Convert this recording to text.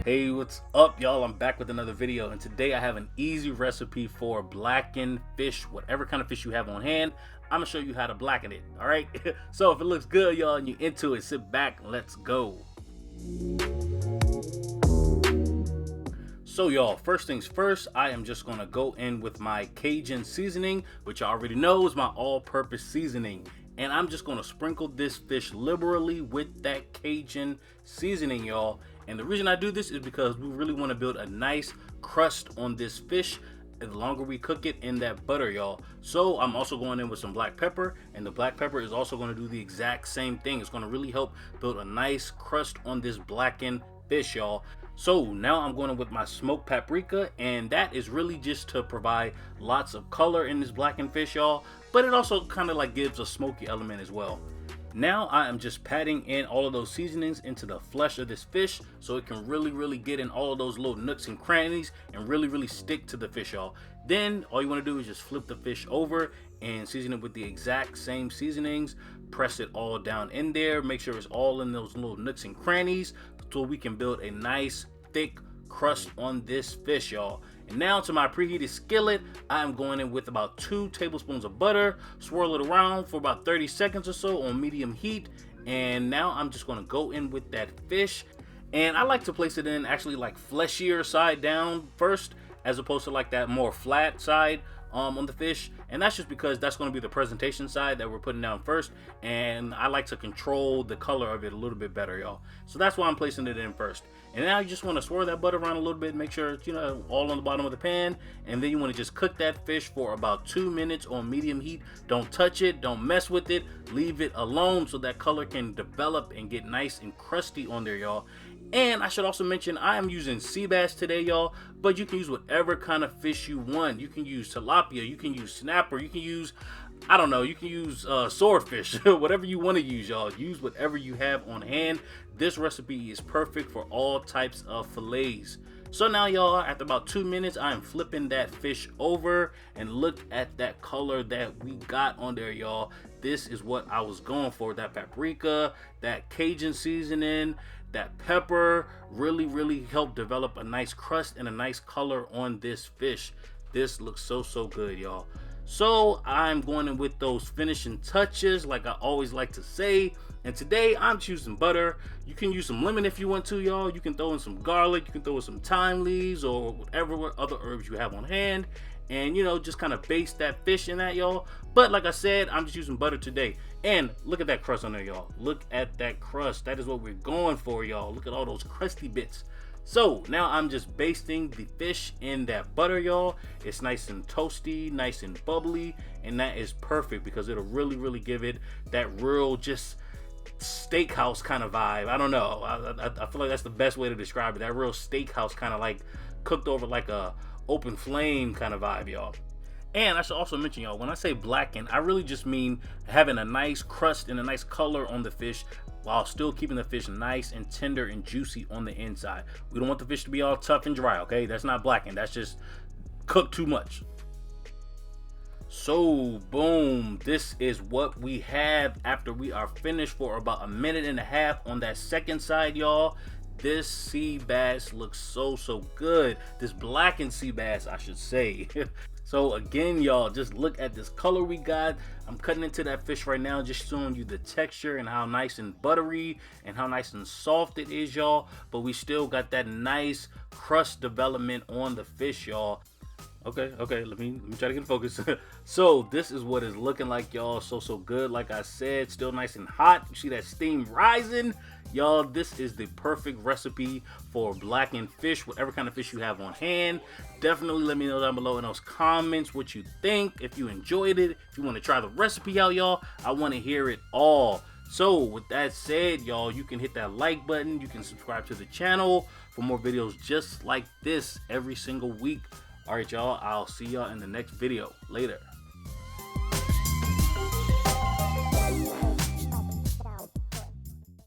Hey, what's up, y'all? I'm back with another video, and today I have an easy recipe for blackened fish. Whatever kind of fish you have on hand, I'm gonna show you how to blacken it. All right. So if it looks good, y'all, and you're into it, sit back and let's go. So y'all, first things first, I am just gonna go in with my Cajun seasoning, which I already know is my all-purpose seasoning. And I'm just gonna sprinkle this fish liberally with that Cajun seasoning, y'all. And the reason I do this is because we really want to build a nice crust on this fish the longer we cook it in that butter, y'all. So I'm also going in with some black pepper, and the black pepper is also going to do the exact same thing. It's going to really help build a nice crust on this blackened fish, y'all. So now I'm going in with my smoked paprika, and that is really just to provide lots of color in this blackened fish, y'all, but it also kind of like gives a smoky element as well. Now I am just patting in all of those seasonings into the flesh of this fish so it can really get in all of those little nooks and crannies and really stick to the fish, y'all. Then all you want to do is just flip the fish over and season it with the exact same seasonings. Press it all down in there, make sure it's all in those little nooks and crannies so we can build a nice thick crust on this fish, y'all. And now to my preheated skillet, I'm going in with about 2 tablespoons of butter, swirl it around for about 30 seconds or so on medium heat. And now I'm just going to go in with that fish, and I like to place it in actually like fleshier side down first, as opposed to like that more flat side on the fish. And that's just because that's going to be the presentation side that we're putting down first, and I like to control the color of it a little bit better, y'all. So that's why I'm placing it in first. And now you just want to swirl that butter around a little bit, make sure it's, all on the bottom of the pan, and then you want to just cook that fish for about 2 minutes on medium heat. Don't touch it, don't mess with it, leave it alone so that color can develop and get nice and crusty on there, y'all. And I should also mention I am using sea bass today, y'all, but you can use whatever kind of fish you want. You can use tilapia, you can use snapper, you can use, I don't know, you can use swordfish, whatever you want to use, y'all. Use whatever you have on hand. This recipe is perfect for all types of fillets. So now, y'all, after about 2 minutes, I am flipping that fish over, and look at that color that we got on there, y'all. This is what I was going for. That paprika, that Cajun seasoning, that pepper really helped develop a nice crust and a nice color on this fish. This looks so good, y'all. So I'm going in with those finishing touches, like I always like to say. And today I'm choosing butter. You can use some lemon if you want to, y'all. You can throw in some garlic, you can throw in some thyme leaves or whatever other herbs you have on hand, and just kind of baste that fish in that, y'all. But like I said, I'm just using butter today. And look at that crust on there, y'all. Look at that crust. That is what we're going for, y'all. Look at all those crusty bits. So now I'm just basting the fish in that butter, y'all. It's nice and toasty, nice and bubbly, and that is perfect because it'll really give it that real just steakhouse kind of vibe. I don't know. I feel like that's the best way to describe it. That real steakhouse kind of like cooked over like a open flame kind of vibe, y'all. And I should also mention, y'all, when I say blacken, I really just mean having a nice crust and a nice color on the fish while still keeping the fish nice and tender and juicy on the inside. We don't want the fish to be all tough and dry, okay? That's not blackened. That's just cooked too much. So boom, this is what we have after we are finished for about 1.5 minutes on that second side, y'all. This sea bass looks so good. This blackened sea bass, I should say. So again, y'all, just look at this color we got. I'm cutting into that fish right now, just showing you the texture and how nice and buttery and how nice and soft it is, y'all. But we still got that nice crust development on the fish, y'all. Okay, let me try to get focused. So this is what it's looking like, y'all. So good. Like I said, still nice and hot. You see that steam rising? Y'all, this is the perfect recipe for blackened fish, whatever kind of fish you have on hand. Definitely let me know down below in those comments what you think, if you enjoyed it, if you want to try the recipe out, y'all. I want to hear it all. So with that said, y'all, you can hit that like button. You can subscribe to the channel for more videos just like this every single week. All right, y'all, I'll see y'all in the next video. Later.